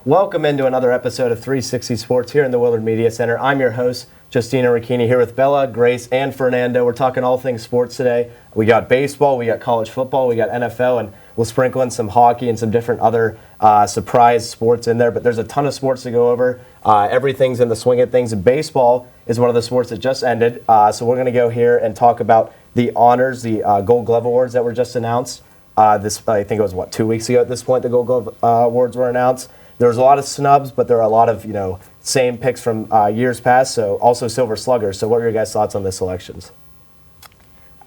Welcome into another episode of 360 Sports here in the Willard Media Center. I'm your host, Giustino Racchini, here with Bella, Grace, and Fernando. We're talking all things sports today. We got baseball, we got college football, we got NFL, and we'll sprinkle in some hockey and some different other surprise sports in there. But there's a ton of sports to go over. Everything's in the swing of things. And baseball is one of the sports that just ended. So we're going to go here and talk about the honors, the Gold Glove Awards that were just announced. I think it was, 2 weeks ago at this point, the Gold Glove Awards were announced. There was a lot of snubs, but there are a lot of, same picks from years past, so also Silver Sluggers. So what were your guys' thoughts on the selections?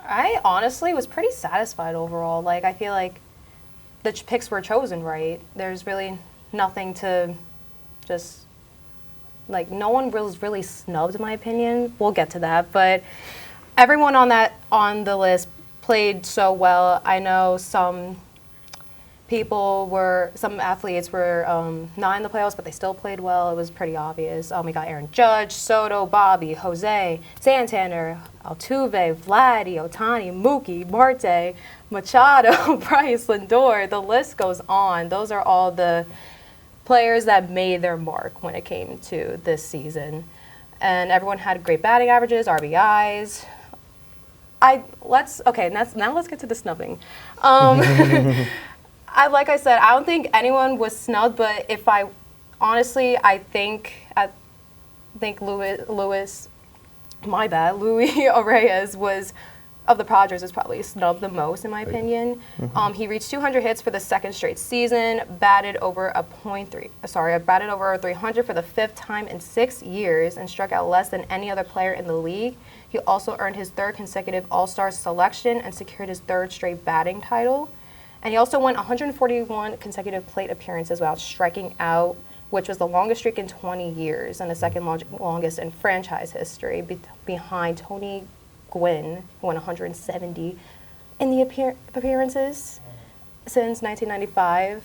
I honestly was pretty satisfied overall. I feel like the picks were chosen right. There's really nothing to just, no one was really snubbed, in my opinion. We'll get to that, but everyone on the list played so well. I know some athletes were not in the playoffs, but they still played well. It was pretty obvious. We got Aaron Judge, Soto, Bobby, Jose, Santander, Altuve, Vladdy, Ohtani, Mookie, Marte, Machado, Bryce, Lindor. The list goes on. Those are all the players that made their mark when it came to this season. And everyone had great batting averages, RBIs. Let's get to the snubbing. Like I said, I don't think anyone was snubbed, but I think Luis Reyes was, of the Padres, was probably snubbed the most, in my opinion. Mm-hmm. He reached 200 hits for the second straight season, batted over 300 for the fifth time in 6 years, and struck out less than any other player in the league. He also earned his third consecutive All-Star selection and secured his third straight batting title. And he also won 141 consecutive plate appearances without striking out, which was the longest streak in 20 years and the second longest in franchise history, behind Tony Gwynn, who won 170 in the appearances since 1995.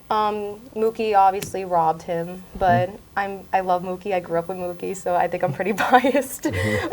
Mookie obviously robbed him, but I love Mookie. I grew up with Mookie, so I think I'm pretty biased.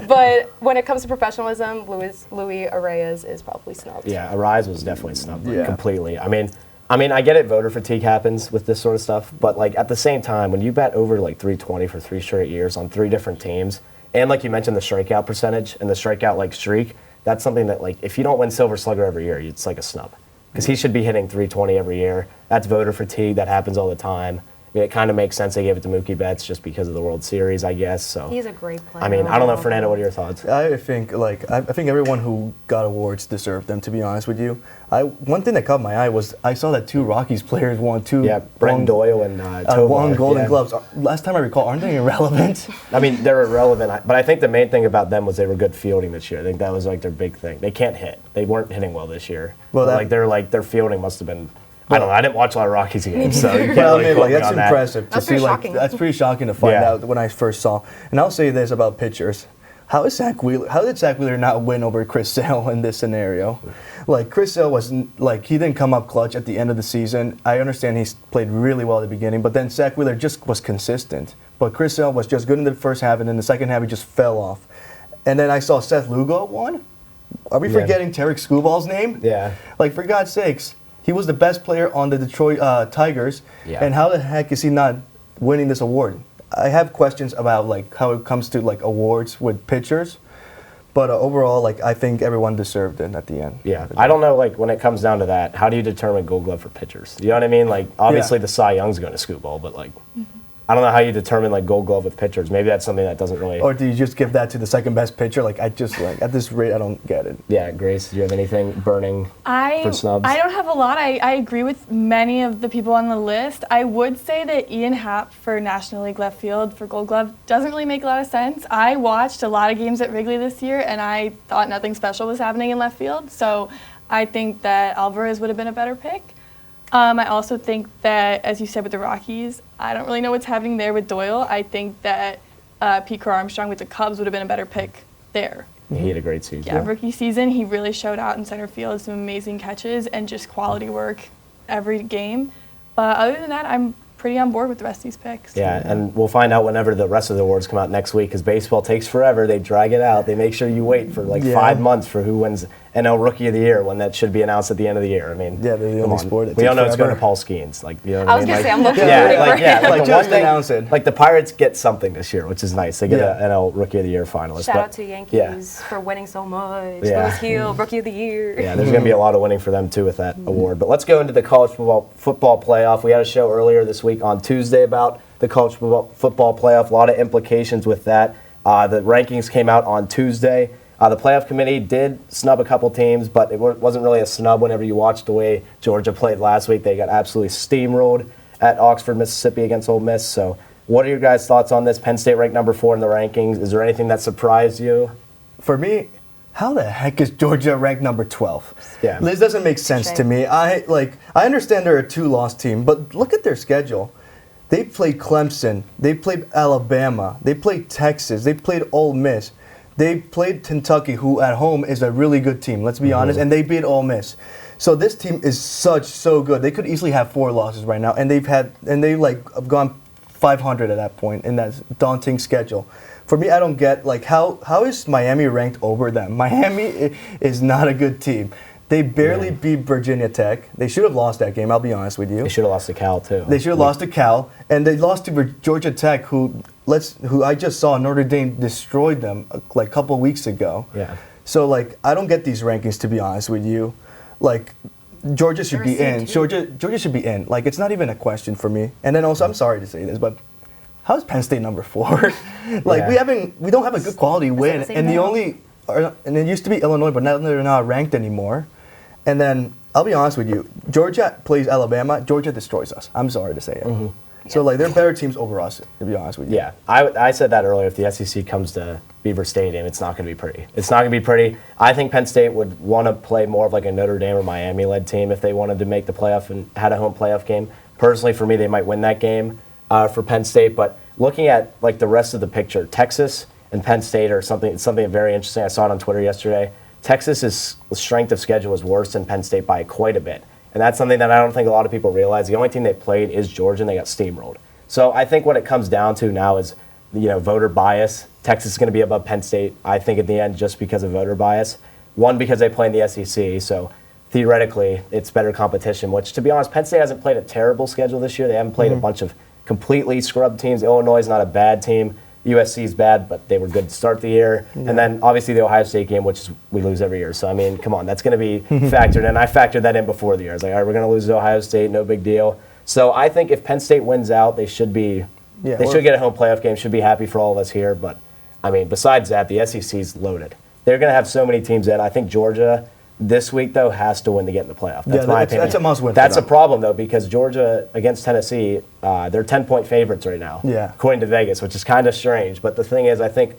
But when it comes to professionalism, Luis Reyes is probably snubbed. Yeah, Reyes was definitely snubbed completely. I mean, I get it. Voter fatigue happens with this sort of stuff, but at the same time, when you bet over 320 for 3 straight years on 3 different teams, and like you mentioned, the strikeout percentage and the strikeout streak, that's something that if you don't win Silver Slugger every year, it's like a snub. Because he should be hitting 320 every year. That's voter fatigue. That happens all the time. It kind of makes sense they gave it to Mookie Betts just because of the World Series, I guess. So he's a great player. I don't know, Fernando, what are your thoughts? I think everyone who got awards deserved them, to be honest with you. One thing that caught my eye was I saw that 2 Rockies players won 2. Yeah, Brennan Doyle and Tovar. Won Golden Gloves. Last time I recall, aren't they irrelevant? They're irrelevant, but I think the main thing about them was they were good fielding this year. I think that was their big thing. They can't hit. They weren't hitting well this year. Well, their fielding must have been. I don't know. I didn't watch a lot of Rockies games, so you can't that's impressive to see. That's pretty shocking to find out when I first saw. And I'll say this about pitchers: how did Zach Wheeler not win over Chris Sale in this scenario? Chris Sale was he didn't come up clutch at the end of the season. I understand he's played really well at the beginning, but then Zach Wheeler just was consistent. But Chris Sale was just good in the first half, and in the second half he just fell off. And then I saw Seth Lugo won. Are we forgetting Tarek Skubal's name? Yeah. For God's sakes. He was the best player on the Detroit Tigers, and how the heck is he not winning this award? I have questions about how it comes to awards with pitchers, but overall, I think everyone deserved it at the end. Yeah, I don't know, when it comes down to that, how do you determine Gold Glove for pitchers? You know what I mean? Obviously the Cy Young's going to Skubal, but I don't know how you determine Gold Glove with pitchers. Maybe that's something that doesn't really. Or do you just give that to the second best pitcher? At this rate, I don't get it. Yeah, Grace, do you have anything burning for snubs? I don't have a lot. I agree with many of the people on the list. I would say that Ian Happ for National League left field for Gold Glove doesn't really make a lot of sense. I watched a lot of games at Wrigley this year, and I thought nothing special was happening in left field. So I think that Alvarez would have been a better pick. I also think that, as you said with the Rockies, I don't really know what's happening there with Doyle. I think that Pete Crow Armstrong with the Cubs would have been a better pick there. He had a great season. Yeah, rookie season, he really showed out in center field, some amazing catches and just quality work every game. But other than that, I'm pretty on board with the rest of these picks. Yeah, and we'll find out whenever the rest of the awards come out next week, because baseball takes forever. They drag it out. They make sure you wait for 5 months for who wins NL Rookie of the Year when that should be announced at the end of the year. I mean, yeah, they're the only sport that we all know it's forever. going to Paul Skeens. Like, you know what I was going to say, I'm looking like just announce it. Like the Pirates get something this year, which is nice. They get an NL Rookie of the Year finalist. Shout out to Yankees for winning so much. Yeah. Lewis Hill, Rookie of the Year. Yeah, there's going to be a lot of winning for them too with that award. But let's go into the college football playoff. We had a show earlier this week on Tuesday about the college football playoff. A lot of implications with that. The rankings came out on Tuesday. The playoff committee did snub a couple teams, but it wasn't really a snub whenever you watched the way Georgia played last week. They got absolutely steamrolled at Oxford, Mississippi against Ole Miss. So what are your guys' thoughts on this? Penn State ranked number 4 in the rankings. Is there anything that surprised you? For me, how the heck is Georgia ranked number 12? Yeah. This doesn't make sense to me. I understand they're a 2-loss team, but look at their schedule. They played Clemson. They played Alabama. They played Texas. They played Ole Miss. They played Kentucky, who at home is a really good team, let's be honest, and they beat Ole Miss. So this team is so good. They could easily have 4 losses right now, and they have gone 500 at that point in that daunting schedule. For me, I don't get how is Miami ranked over them? Miami is not a good team. They barely beat Virginia Tech. They should have lost that game, I'll be honest with you. They should have lost to Cal, too. They should have lost to Cal, and they lost to Georgia Tech, who I just saw Notre Dame destroyed them a couple weeks ago. Yeah. So, I don't get these rankings, to be honest with you. Georgia should be in. Georgia should be in. It's not even a question for me. And then also, I'm sorry to say this, but how is Penn State number 4? We don't have a good quality win, and and it used to be Illinois, but now they're not ranked anymore. And then, I'll be honest with you, Georgia plays Alabama, Georgia destroys us. I'm sorry to say it. Mm-hmm. So, they're better teams over us, to be honest with you. Yeah, I said that earlier. If the SEC comes to Beaver Stadium, it's not going to be pretty. It's not going to be pretty. I think Penn State would want to play more of a Notre Dame or Miami-led team if they wanted to make the playoff and had a home playoff game. Personally, for me, they might win that game for Penn State. But looking at, the rest of the picture, Texas and Penn State are something very interesting. I saw it on Twitter yesterday. Texas's strength of schedule is worse than Penn State by quite a bit. And that's something that I don't think a lot of people realize. The only team they played is Georgia, and they got steamrolled. So I think what it comes down to now is, voter bias. Texas is going to be above Penn State, I think, at the end, just because of voter bias. One, because they play in the SEC, so theoretically it's better competition, which, to be honest, Penn State hasn't played a terrible schedule this year. They haven't played a bunch of completely scrubbed teams. Illinois is not a bad team. USC is bad, but they were good to start the year. Yeah. And then, obviously, the Ohio State game, which we lose every year. So, I mean, come on, that's going to be factored in. I factored that in before the year. I was like, all right, we're going to lose to Ohio State, no big deal. So, I think if Penn State wins out, they should get a home playoff game, should be happy for all of us here. But, I mean, besides that, the SEC's loaded. They're going to have so many teams in. I think Georgia this week, though, has to win to get in the playoff. That's my opinion. That's a must-win. That's a problem, though, because Georgia against Tennessee, they're 10-point favorites right now, according to Vegas, which is kind of strange. But the thing is, I think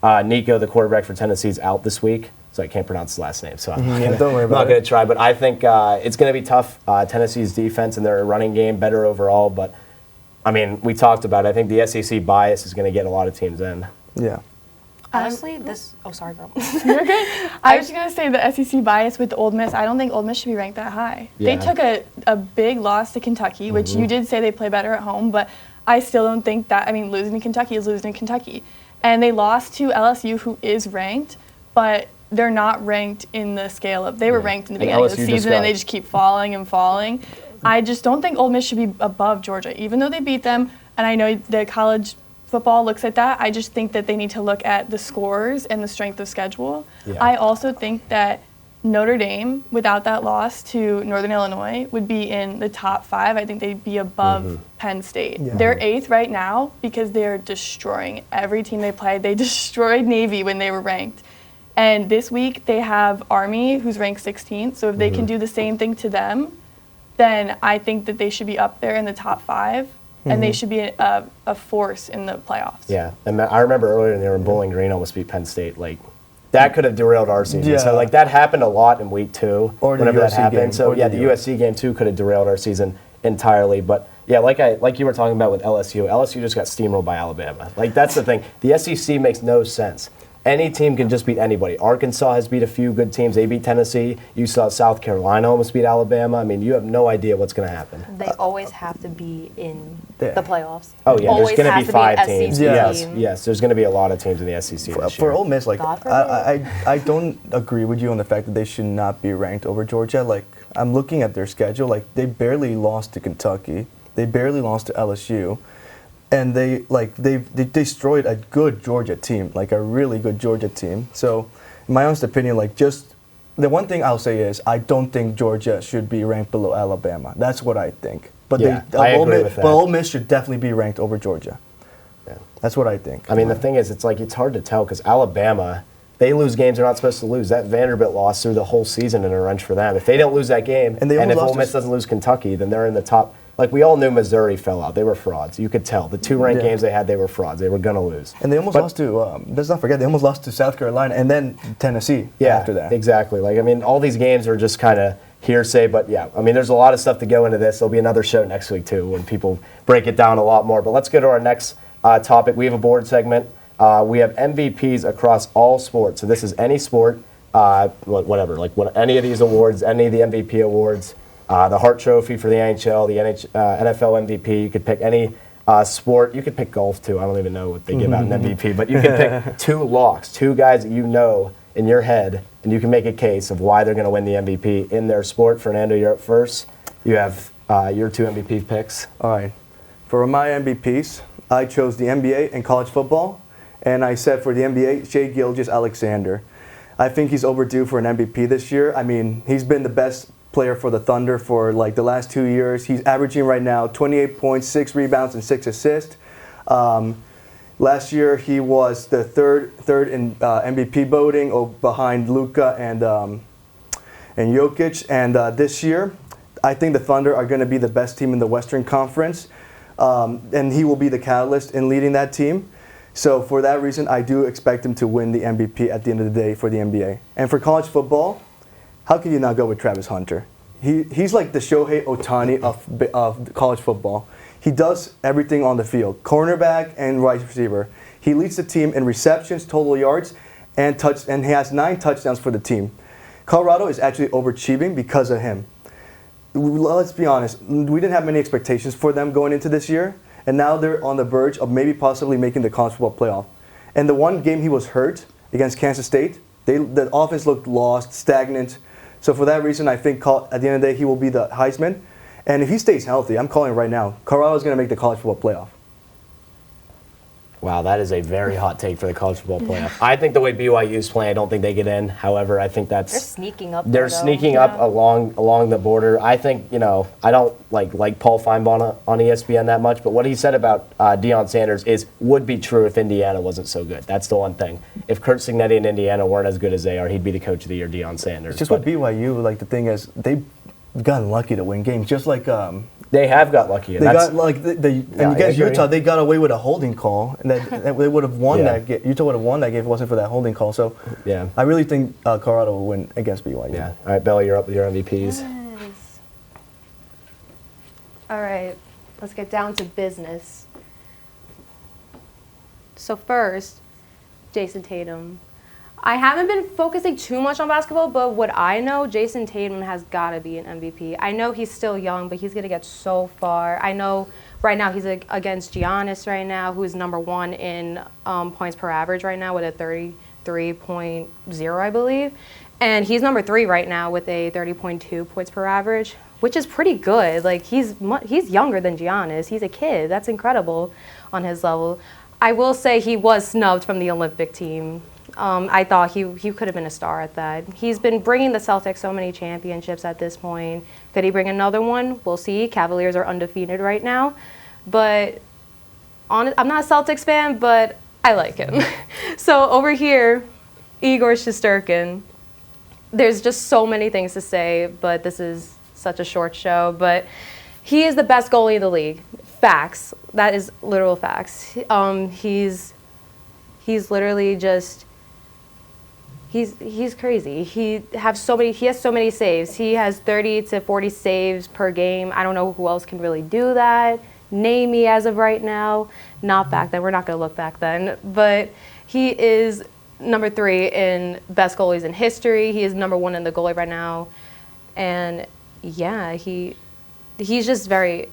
Nico, the quarterback for Tennessee, is out this week, so I can't pronounce his last name. So I'm not going to try. But I think it's going to be tough. Tennessee's defense and their running game better overall. But, I mean, we talked about it. I think the SEC bias is going to get a lot of teams in. Yeah. Honestly, sorry, girl. You're okay. I was just going to say the SEC bias with Ole Miss. I don't think Ole Miss should be ranked that high. Yeah. They took a big loss to Kentucky, which you did say they play better at home, but I still don't think that, losing to Kentucky is losing to Kentucky. And they lost to LSU, who is ranked, but they're not ranked in the scale of, they were ranked in the beginning of the season, and they just keep falling and falling. I just don't think Ole Miss should be above Georgia, even though they beat them, and I know the college football looks at that. I just think that they need to look at the scores and the strength of schedule. Yeah. I also think that Notre Dame, without that loss to Northern Illinois, would be in the top 5. I think they'd be above Penn State. Yeah. They're 8th right now because they're destroying every team they play. They destroyed Navy when they were ranked. And this week they have Army, who's ranked 16th. So if they can do the same thing to them, then I think that they should be up there in the top 5. And they should be a force in the playoffs. Yeah, and I remember earlier when they were in Bowling Green, almost beat Penn State. That could have derailed our season. Yeah. So that happened a lot in week 2, or whenever that happened. Game. So the USC game too could have derailed our season entirely. But yeah, like you were talking about with LSU just got steamrolled by Alabama. That's the thing. The SEC makes no sense. any team can just beat anybody. Arkansas has beat a few good teams. They beat Tennessee. You saw South Carolina almost beat Alabama. I mean, you have no idea what's going to happen. They always have to be in the playoffs. Oh, yeah, there's going to be 5 teams. SEC Yes, there's going to be a lot of teams in the SEC this year. For Ole Miss, like, I don't agree with you on the fact that they should not be ranked over Georgia. Like, I'm looking at their schedule. Like, they barely lost to Kentucky. They barely lost to LSU. And they destroyed a good Georgia team, like a really good Georgia team. So, in my honest opinion, like, just the one thing I'll say is I don't think Georgia should be ranked below Alabama. That's what I think. But I agree with that. But Ole Miss should definitely be ranked over Georgia. Yeah. That's what I think. I mean, the thing is, it's hard to tell because Alabama, they lose games they're not supposed to lose. That Vanderbilt loss through the whole season in a wrench for them. If they don't lose that game, and if Ole Miss doesn't lose Kentucky, then they're in the top. Like, we all knew Missouri fell out. They were frauds. You could tell. The 2 ranked games they had, they were frauds. They were going to lose. And they almost lost to, let's not forget, they almost lost to South Carolina and then Tennessee after that. Exactly. Like, I mean, all these games are just kind of hearsay, but yeah, I mean, there's a lot of stuff to go into this. There'll be another show next week, too, when people break it down a lot more. But let's go to our next topic. We have a board segment. We have MVPs across all sports. So this is any sport, whatever, like any of these awards, any of the MVP awards. The Hart Trophy for the NHL, the NFL MVP. You could pick any sport. You could pick golf, too. I don't even know what they give out in MVP. But you can pick 2 locks, 2 guys that you know in your head, and you can make a case of why they're going to win the MVP in their sport. Fernando, you're up first. You have your 2 MVP picks. All right. For my MVPs, I chose the NBA and college football. And I said for the NBA, Shai Gilgeous-Alexander. I think he's overdue for an MVP this year. I mean, he's been the best player for the Thunder for like the last 2 years. He's averaging right now 28 points, 6 rebounds, and 6 assists. Last year he was the third in MVP voting behind Luka and Jokic. And this year, I think the Thunder are going to be the best team in the Western Conference, and he will be the catalyst in leading that team. So for that reason, I do expect him to win the MVP at the end of the day for the NBA. And for college football, how can you not go with Travis Hunter? He's like the Shohei Ohtani of college football. He does everything on the field, cornerback and wide receiver. He leads the team in receptions, total yards, and he has 9 touchdowns for the team. Colorado is actually overachieving because of him. Let's be honest, we didn't have many expectations for them going into this year, and now they're on the verge of maybe possibly making the college football playoff. And the one game he was hurt against Kansas State, the offense looked lost, stagnant. So for that reason, I think at the end of the day, he will be the Heisman. And if he stays healthy, I'm calling it right now, Colorado's going to make the college football playoff. Wow, that is a very hot take for the college football playoff. I think the way BYU's playing, I don't think they get in. However, I think that's... They're sneaking up. They're sneaking up along the border. I think, I don't like Paul Feinbaum on ESPN that much, but what he said about Deion Sanders would be true if Indiana wasn't so good. That's the one thing. If Kurt Signetti and Indiana weren't as good as they are, he'd be the coach of the year, Deion Sanders. It's just with BYU, like the thing is, they've gotten lucky to win games, just like... They have got lucky. And against Utah, they got away with a holding call, and that they would have won that game. Utah would have won that game if it wasn't for that holding call. So, I really think Colorado will win against BYU. Yeah. All right, Bella, you're up with your MVPs. Yes. All right, let's get down to business. So first, Jason Tatum. I haven't been focusing too much on basketball, but what I know, Jason Tatum has got to be an MVP. I know he's still young, but he's going to get so far. I know right now he's against Giannis right now, who is number 1 in points per average right now with a 33.0, I believe. And he's number 3 right now with a 30.2 points per average, which is pretty good. Like, he's younger than Giannis. He's a kid. That's incredible on his level. I will say he was snubbed from the Olympic team. I thought he could have been a star at that. He's been bringing the Celtics so many championships at this point. Could he bring another one? We'll see. Cavaliers are undefeated right now. But I'm not a Celtics fan, but I like him. So over here, Igor Shesterkin. There's just so many things to say, but this is such a short show. But he is the best goalie in the league. Facts. That is literal facts. He's literally just... He's crazy. He has so many saves. He has 30 to 40 saves per game. I don't know who else can really do that. Name me as of right now. Not back then. We're not going to look back then. But he is number 3 in best goalies in history. He is number 1 in the goalie right now. And yeah, he's just very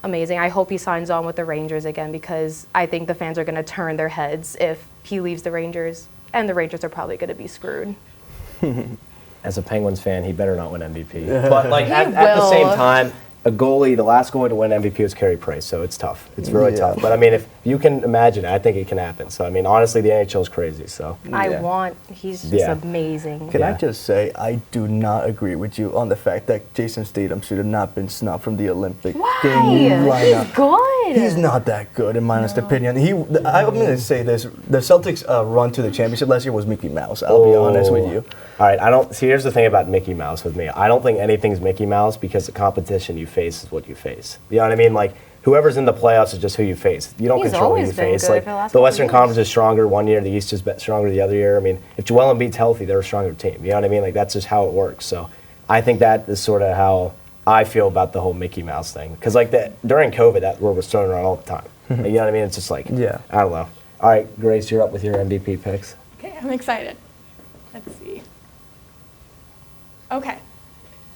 amazing. I hope he signs on with the Rangers again, because I think the fans are going to turn their heads if he leaves the Rangers, and the Rangers are probably going to be screwed. As a Penguins fan, he better not win MVP. But like at the same time, a goalie, the last goalie to win MVP was Carey Price, so it's tough. It's really tough. But I mean, if you can imagine it, I think it can happen. So I mean, honestly, the NHL is crazy. So He's just amazing. Can I just say, I do not agree with you on the fact that Jason Statham should have not been snubbed from the Olympic game lineup. He's good. He's not that good, in my honest opinion. I'm going to say this: the Celtics' run to the championship last year was Mickey Mouse. I'll be honest with you. All right, here's the thing about Mickey Mouse with me. I don't think anything's Mickey Mouse, because the competition you face is what you face. You know what I mean? Like, whoever's in the playoffs is just who you face. You don't control who you face. Like, the Western Conference is stronger one year, the East is stronger the other year. I mean, if Joel Embiid's healthy, they're a stronger team. You know what I mean? Like, that's just how it works. So I think that is sort of how I feel about the whole Mickey Mouse thing. Because, like, during COVID, that word was thrown around all the time. You know what I mean? It's just like, I don't know. All right, Grace, you're up with your MVP picks. Okay, I'm excited. Let's see. Okay.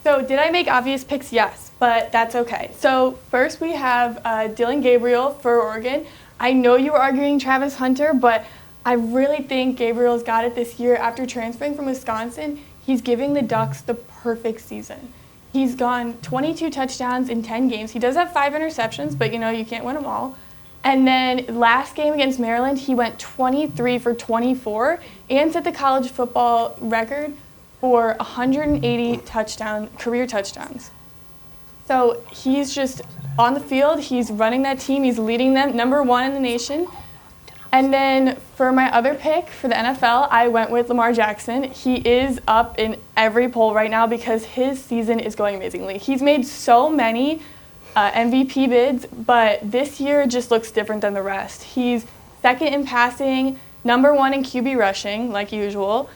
So did I make obvious picks? Yes, but that's okay. So first we have Dylan Gabriel for Oregon. I know you were arguing Travis Hunter, but I really think Gabriel's got it this year. After transferring from Wisconsin, he's giving the Ducks the perfect season. He's gone 22 touchdowns in 10 games. He does have 5 interceptions, but you can't win them all. And then last game against Maryland, he went 23 for 24 and set the college football record for 180 career touchdowns. So he's just on the field, he's running that team, he's leading them, number 1 in the nation. And then for my other pick for the NFL, I went with Lamar Jackson. He is up in every poll right now because his season is going amazingly. He's made so many MVP bids, but this year just looks different than the rest. He's second in passing, number 1 in QB rushing, like usual.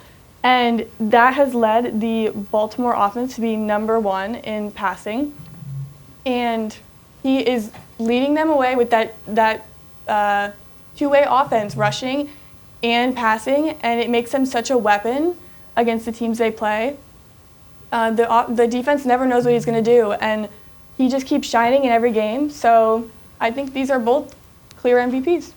And that has led the Baltimore offense to be number 1 in passing. And he is leading them away with that two-way offense, rushing and passing, and it makes them such a weapon against the teams they play. The defense never knows what he's going to do, and he just keeps shining in every game. So I think these are both clear MVPs.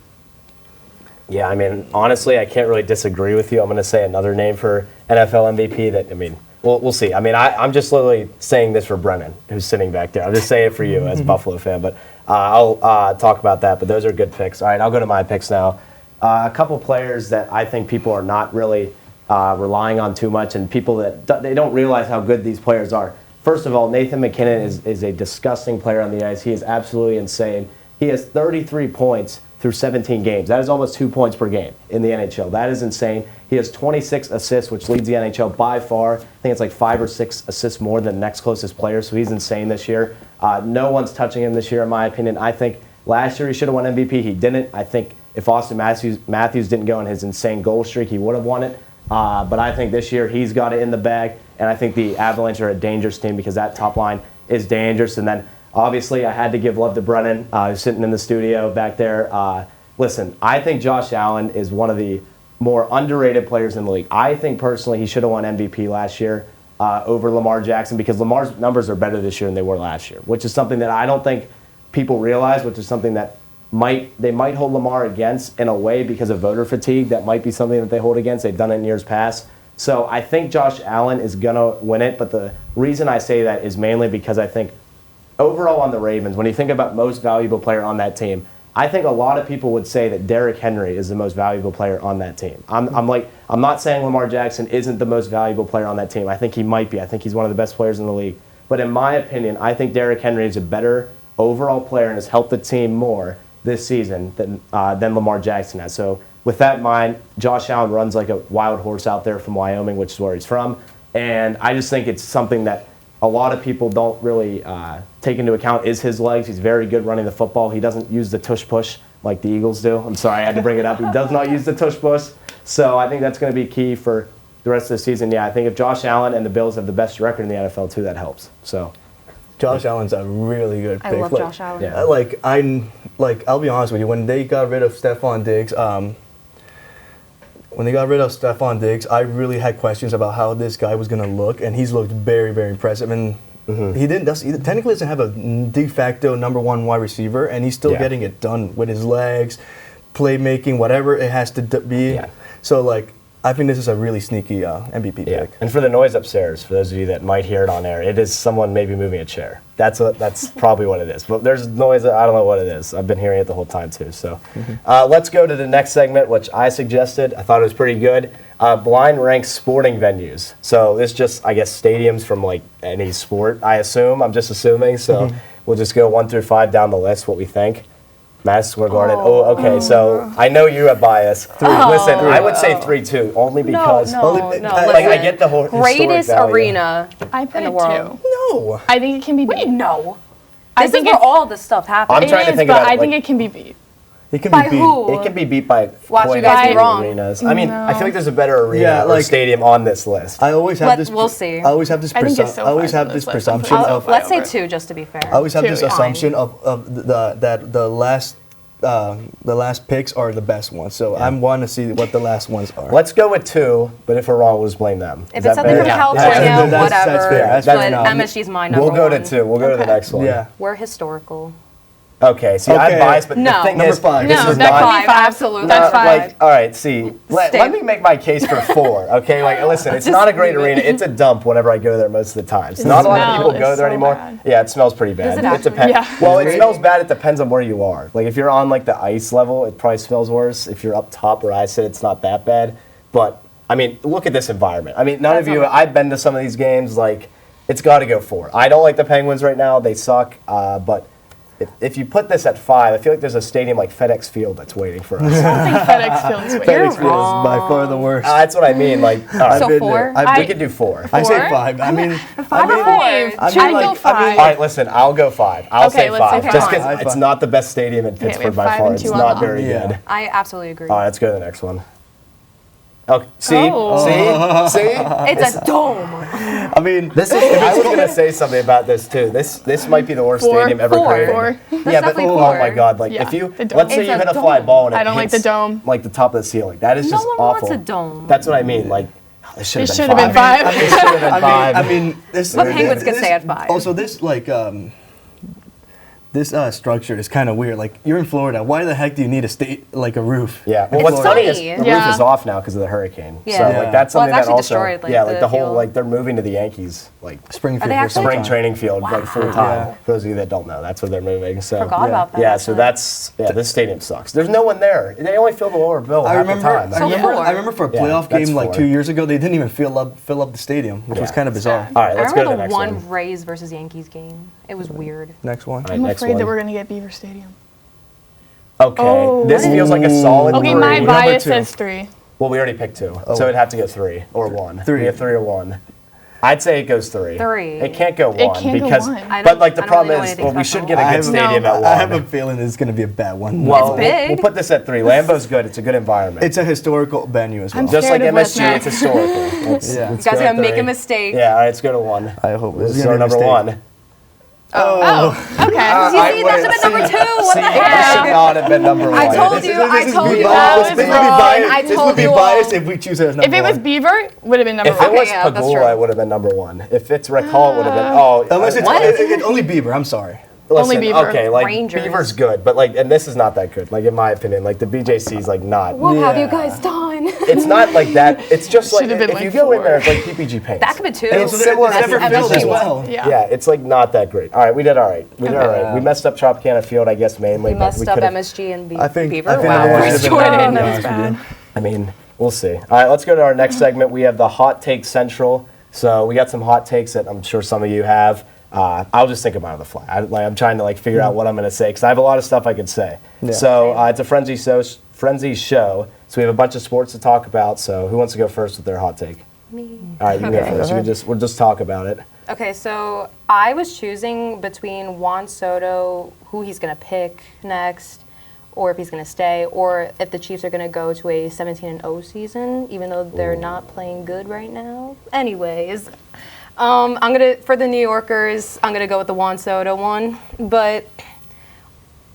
Yeah, I mean, honestly, I can't really disagree with you. I'm going to say another name for NFL MVP that, I mean, we'll see. I mean, I'm just literally saying this for Brennan, who's sitting back there. I'm just saying it for you as a Buffalo fan, but I'll talk about that. But those are good picks. All right, I'll go to my picks now. A couple players that I think people are not really relying on too much, and people that they don't realize how good these players are. First of all, Nathan McKinnon is a disgusting player on the ice. He is absolutely insane. He has 33 points through 17 games. That is almost 2 points per game in the NHL. That is insane. He has 26 assists, which leads the NHL by far. I think it's like 5 or 6 assists more than the next closest player, so he's insane this year. No one's touching him this year, in my opinion. I think last year he should have won MVP. He didn't. I think if Austin Matthews didn't go on his insane goal streak, he would have won it. But I think this year he's got it in the bag, and I think the Avalanche are a dangerous team because that top line is dangerous. And then obviously, I had to give love to Brennan, who's sitting in the studio back there. Listen, I think Josh Allen is one of the more underrated players in the league. I think personally he should have won MVP last year over Lamar Jackson because Lamar's numbers are better this year than they were last year, which is something that I don't think people realize, which is something that they might hold Lamar against in a way because of voter fatigue. That might be something that they hold against. They've done it in years past. So I think Josh Allen is going to win it, but the reason I say that is mainly because I think overall on the Ravens, when you think about most valuable player on that team, I think a lot of people would say that Derrick Henry is the most valuable player on that team. I'm not saying Lamar Jackson isn't the most valuable player on that team. I think he might be. I think he's one of the best players in the league. But in my opinion, I think Derrick Henry is a better overall player and has helped the team more this season than Lamar Jackson has. So with that in mind, Josh Allen runs like a wild horse out there from Wyoming, which is where he's from. And I just think it's something that a lot of people don't really take into account is his legs. He's very good running the football. He doesn't use the tush-push like the Eagles do. I'm sorry, I had to bring it up. He does not use the tush-push. So I think that's going to be key for the rest of the season. Yeah, I think if Josh Allen and the Bills have the best record in the NFL too, that helps. So Josh Allen's a really good pick. I love Josh Allen. Yeah. I'll be honest with you. When they got rid of Stephon Diggs, when they got rid of Stephon Diggs, I really had questions about how this guy was going to look, and he's looked very, very impressive. And he technically doesn't have a de facto number 1 wide receiver, and he's still getting it done with his legs, playmaking, whatever it has to be. Yeah. So, like, I think this is a really sneaky MVP pick. And for the noise upstairs, for those of you that might hear it on air, it is someone maybe moving a chair. That's probably what it is. But there's noise, I don't know what it is. I've been hearing it the whole time too. So let's go to the next segment, which I suggested. I thought it was pretty good. Blind ranks sporting venues. So this just, I guess, stadiums from like any sport, I assume. I'm just assuming. So we'll just go 1 through 5 down the list, what we think. Madison Square Garden. Oh, okay. So I know you have bias. 3. Listen, I would say 3 too, only because I get the whole greatest arena in the world. 2. No, I think it can be beat. Wait, no. This is where all this stuff happens. I'm trying to think about it. I think it can be beat. It can by be beat. who? It can be beat by Watch you guys be wrong. arenas. I mean, I feel like there's a better arena or stadium on this list. I always have this. We'll see. I always have this. I always have this presumption of. Let's say 2, just to be fair. I always have this assumption of the last picks are the best ones. So I'm wanting to see what the last ones are. Let's go with 2, but if we're wrong, we'll just blame them. If it's something from California, whatever. That's fair. But MSG's my number 1. We'll go to 2. We'll go to the next one. Yeah. We're historical. Okay, see, I'm biased, but the thing number is, 5. this is that's not... 5. Absolutely. That's 5. Like, all right, see, let me make my case for 4, okay? Like, listen, it's not a great arena. It's a dump whenever I go there most of the time. So not a lot of people go there anymore. Bad. Yeah, it smells pretty bad. Does it actually? depends. Yeah. Well, it smells bad. It depends on where you are. Like, if you're on, like, the ice level, it probably smells worse. If you're up top where I sit, it's not that bad. But, I mean, look at this environment. I mean, I've been to some of these games, like, it's got to go 4. I don't like the Penguins right now. They suck, but... If you put this at 5, I feel like there's a stadium like FedEx Field that's waiting for us. I don't think FedEx Field's waiting. FedEx Field is by far the worst. That's what I mean. Like, So 4? We could do 4. I say 5. I mean, 5 or 4? I'd go 5. All right, listen, I'll go 5. I'll say 5. say Just 5. because it's not the best stadium in Pittsburgh by 5 far. and It's 2 on not the very good. I absolutely agree. All right, let's go to the next one. Okay, see? It's a dome. I mean, I was gonna say something about this too. This might be the worst 4. stadium ever 4. created. That's Yeah, but definitely oh 4. my God! Like Yeah, if you the dome. let's say It's you a hit a dome. fly ball and it I don't like hits, the dome. like the top of the ceiling. That is No just one awful. wants a dome. That's what I mean. Like it It should should have been 5. It should have been 5. I mean, this. But Penguins could stay at 5. Also, this this structure is kind of weird. Like, you're in Florida. Why the heck do you need a roof? Yeah. Well, It's what's funny is sunny. the roof Yeah. is off now because of the hurricane. Yeah. So Yeah. like that's Well, something it's that actually also destroyed, like, like the the whole field. like they're moving to the Yankees like Springfield. Are they or actually? something. spring training field like full time. Yeah. For those of you that don't know, that's where they're moving. So Forgot about that. yeah, so this stadium sucks. There's no one there. They only fill the lower bill half the time. I remember for a Yeah, playoff that's game like 4. 2 years ago, they didn't even fill up the stadium, which was kind of bizarre. All right, let's I go to remember the next one one. Rays versus Yankees game. It was weird. Next one. All right, I'm next afraid one. that we're going to get Beaver Stadium. Okay, Oh. this feels like a solid 3. Okay, my Number bias 2. says 3. Well, we already picked 2, so it'd have to go 3 or 1. 3. We have 3 or 1. I'd say it goes 3. 3. It can't go 1 It can't go because, 1. but like the I don't problem really know is, anything well, we special. should get a good stadium at 1. I have a feeling it's going to be a bad one. Well, It's big. We'll put this at 3. Lambeau's good. It's a good environment. It's a historical venue as well. I'm Just like scared of MSG, West it's historical. Let's Yeah. You go guys are at gonna make 3. a mistake. Yeah, all right, let's go to 1. I hope This it's is our number 1. Oh, okay. You see, that should have been number 2. What the This heck? should not have been number 1. I told you. I told you. biased. This would be wrong. biased. I This told would be you biased all. if we choose it as number If it was 1. Beaver, would have been number If 1. it was yeah, that's Pagula, true. it would have been number 1. If it's Rick Hall, it would have been. Oh, Unless it's What? only Bieber. I'm sorry. Only Beaver. Okay, like Rangers. Beaver's good, but like, and this is not that good. Like in my opinion, like the BJC's like not. What have you Yeah. guys done? It's not like that. It's just like Should've been if like you go in 4. there, it's like PPG paints. That could be 2. It's similar It's to never MSG. filled as well. Yeah. It's like not that great. All right, we did all right. We did all right. Okay. We messed up Tropicana Field, I guess mainly. We but messed up could've- MSG and I think Beaver. number Wow. one Bryce should have been Jordan, number that one. was bad. I mean, we'll see. All right, let's go to our next segment. We have the Hot Take Central. So we got some hot takes that I'm sure some of you have. I'll just think about it on the fly. I'm trying to figure out what I'm going to say because I have a lot of stuff I could say. Yeah. So it's a frenzy show. So we have a bunch of sports to talk about. So who wants to go first with their hot take? Me. All right, you can go Okay. first. We'll just talk about it. Okay, so I was choosing between Juan Soto, who he's going to pick next, or if he's going to stay, or if the Chiefs are going to go to a 17-0 season, even though they're not playing good right now. Anyways, for the New Yorkers, I'm gonna go with the Juan Soto one. But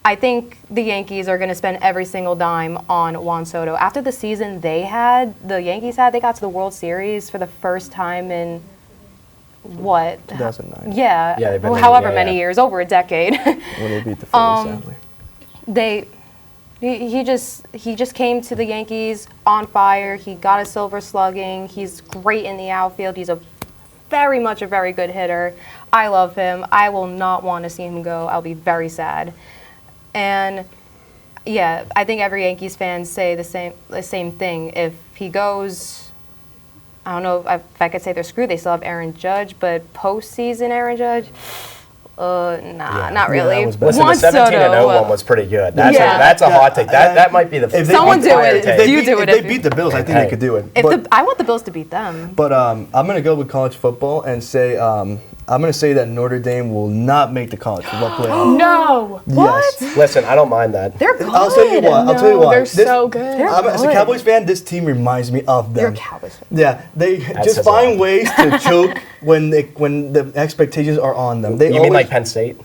I think the Yankees are going to spend every single dime on Juan Soto. After the season the Yankees had, they got to the World Series for the first time in, what? 2009. Yeah, they've been however many years, over a decade. When they beat the Phillies, sadly. He just came to the Yankees on fire. He got a silver slugging. He's great in the outfield. He's very much a very good hitter. I love him. I will not want to see him go. I'll be very sad. And yeah, I think every Yankees fan say the same thing. If he goes, I don't know if I could say they're screwed. They still have Aaron Judge, but postseason Aaron Judge. Not really. Yeah, listen, the 17-0 one was pretty good. That's a hot take. That might be the. Someone do it. If they beat the Bills, I think they could do it. I want the Bills to beat them. But I'm going to go with college football and say I'm going to say that Notre Dame will not make the college football playoff. No. Yes. What? Listen, I don't mind that. They're good. I'll tell you what. I'll tell you what. They're so good. As a Cowboys fan, this team reminds me of them. You're a Cowboys fan. Yeah, they just find ways to choke when the expectations are on them. You mean like Penn State?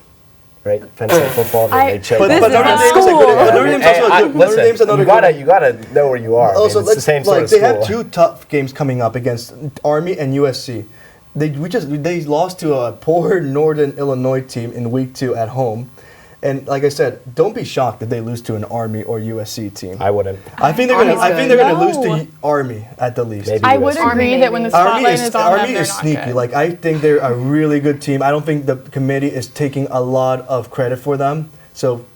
Right, Penn State football. They choke. But Notre Dame's another good. You gotta know where you are. Also, it's the same sort of school. They have two tough games coming up against Army and USC. They lost to a poor Northern Illinois team in week 2 at home. And like I said, don't be shocked if they lose to an Army or USC team. I wouldn't. I think they're going to lose to Army at the least. Maybe I would agree that when the spotlight is on them, Army is sneaky. Good. Like, I think they're a really good team. I don't think the committee is taking a lot of credit for them. So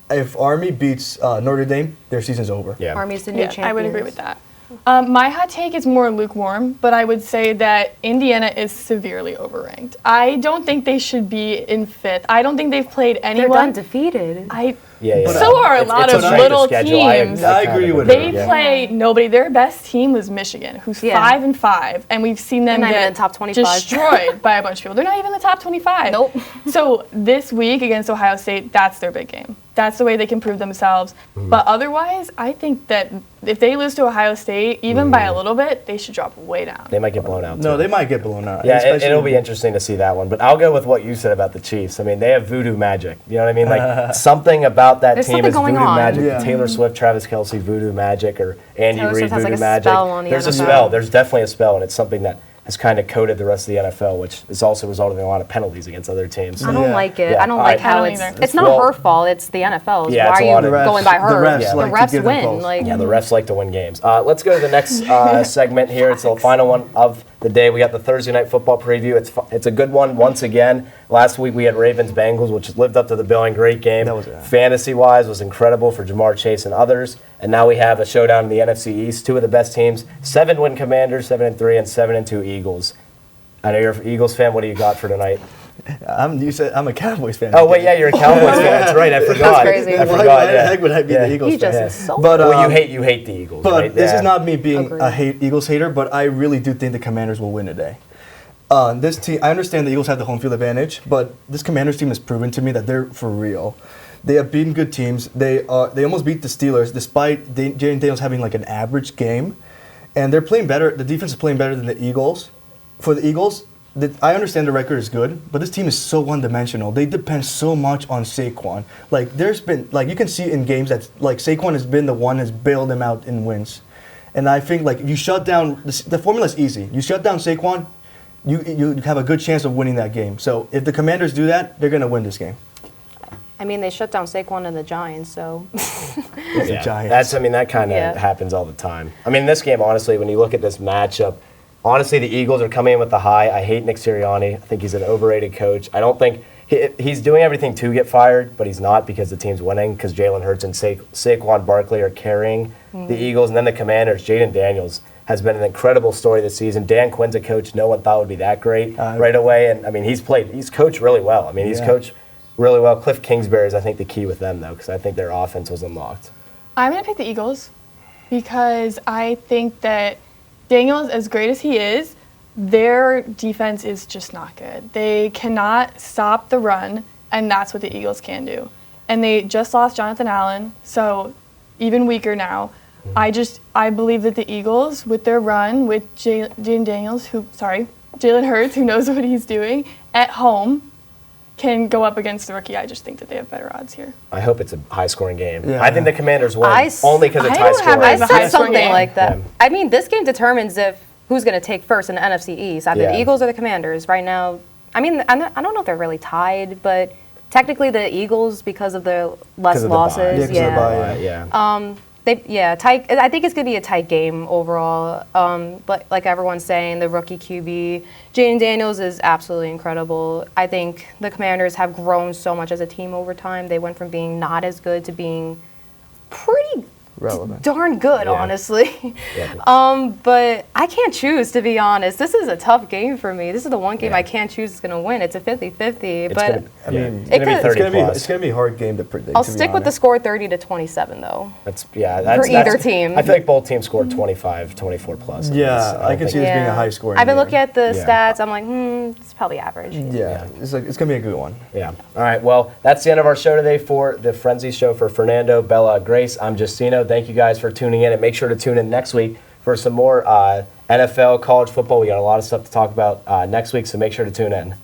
if Army beats Notre Dame, their season's over. Yeah. Army's the new champions. I would agree with that. My hot take is more lukewarm, but I would say that Indiana is severely overranked. I don't think they should be in 5th. I don't think they've played anyone. They're undefeated. So are a lot of little teams. I agree with They play nobody. Their best team was Michigan, who's 5-5, and we've seen them get in the top 25. destroyed by a bunch of people. They're not even in the top 25. Nope. So this week against Ohio State, that's their big game. That's the way they can prove themselves. But otherwise, I think that if they lose to Ohio State, even by a little bit, they should drop way down. They might get blown out. No, they might get blown out. Yeah, it'll be interesting to see that one. But I'll go with what you said about the Chiefs. I mean, they have voodoo magic. You know what I mean? Like something about that There's team is voodoo magic. Yeah. Taylor Swift, Travis Kelce, voodoo magic, or Andy Reid, voodoo magic. There's a NFL. spell. There's definitely a spell, and it's something that has kind of coated the rest of the NFL, which is also resulting in a lot of penalties against other teams. I don't like it. Yeah. I don't like how it's not her fault. It's the NFL's. Yeah, Why are you going by her? The refs win. Yeah, the refs like to win games. Let's go to the next segment here. It's the final one of the day. We got the Thursday Night Football preview. It's a good one once again. Last week we had Ravens-Bengals, which lived up to the billing. Great game. Fantasy-wise was incredible for Jamar Chase and others. And now we have a showdown in the NFC East. Two of the best teams, 7-win Commanders, 7-3, and 7-2 Eagles. I know you're an Eagles fan. What do you got for tonight? You said I'm a Cowboys fan. Oh, wait, yeah, you're a Cowboys fan. That's right. I forgot. That's crazy. I forgot. Why the heck would I be the Eagles fan? fan? Just insulted. But well, you hate the Eagles, but right? This is not me being a Eagles hater, but I really do think the Commanders will win today. This team, I understand the Eagles have the home field advantage, but this Commanders team has proven to me that they're for real. They have beaten good teams. They almost beat the Steelers despite Jalen Daniels having like an average game, and they're playing better. The defense is playing better than the Eagles. For the Eagles, I understand the record is good, but this team is so one-dimensional. They depend so much on Saquon. Like there's been you can see in games that like Saquon has been the one has bailed them out in wins, and I think like if you shut down the formula is easy. You shut down Saquon, you have a good chance of winning that game. So if the Commanders do that, they're gonna win this game. I mean, they shut down Saquon and the Giants, so. The Giants. That kind of happens all the time. I mean, this game, honestly, when you look at this matchup, honestly, the Eagles are coming in with the high. I hate Nick Sirianni. I think he's an overrated coach. I don't think he's doing everything to get fired, but he's not because the team's winning because Jalen Hurts and Saquon Barkley are carrying the Eagles. And then the Commanders, Jaden Daniels has been an incredible story this season. Dan Quinn's a coach no one thought would be that great right away. And, I mean, he's coached really well. I mean, he's coached really well. Cliff Kingsbury is, I think, the key with them, though, because I think their offense was unlocked. I'm going to pick the Eagles because I think that Daniels, as great as he is, their defense is just not good. They cannot stop the run, and that's what the Eagles can do. And they just lost Jonathan Allen, so even weaker now. I believe that the Eagles, with their run, with Jalen Hurts, who knows what he's doing, at home, can go up against the rookie. I just think that they have better odds here. I hope it's a high-scoring game. Yeah. I think the Commanders win only because it's I don't have high-scoring. it as a I said high-scoring something game. like that. Yeah. I mean, this game determines who's going to take first in the NFC East, either Yeah. the Eagles or the Commanders. Right now, I mean, I don't know if they're really tied, but technically the Eagles, because of the less 'Cause of the bye. losses, Yeah, 'cause of the bye, Yeah. tight. I think it's gonna be a tight game overall. But like everyone's saying, the rookie QB Jaden Daniels is absolutely incredible. I think the Commanders have grown so much as a team over time. They went from being not as good to being pretty Relevant. darn good, Yeah. honestly. Yeah. But I can't choose, to be honest. This is a tough game for me. This is the one game Yeah. I can't choose is going to win. It's a 50-50. It's But gonna, I mean, it's gonna be it could- 30 plus. It's gonna be a hard game to predict. I'll to be stick with the honest. score 30-27, though. That's either either team. I feel like both teams scored 25, 24 plus. at least. Yeah, I can don't see think- this being a high scoring. I've been game. looking at the Yeah. stats. I'm like, it's probably average. Yeah, it's gonna be a good one. Yeah. All right. Well, that's the end of our show today for the Frenzy Show for Fernando, Bella, Grace. I'm Giustino. Thank you guys for tuning in, and make sure to tune in next week for some more NFL, college football. We got a lot of stuff to talk about next week, so make sure to tune in.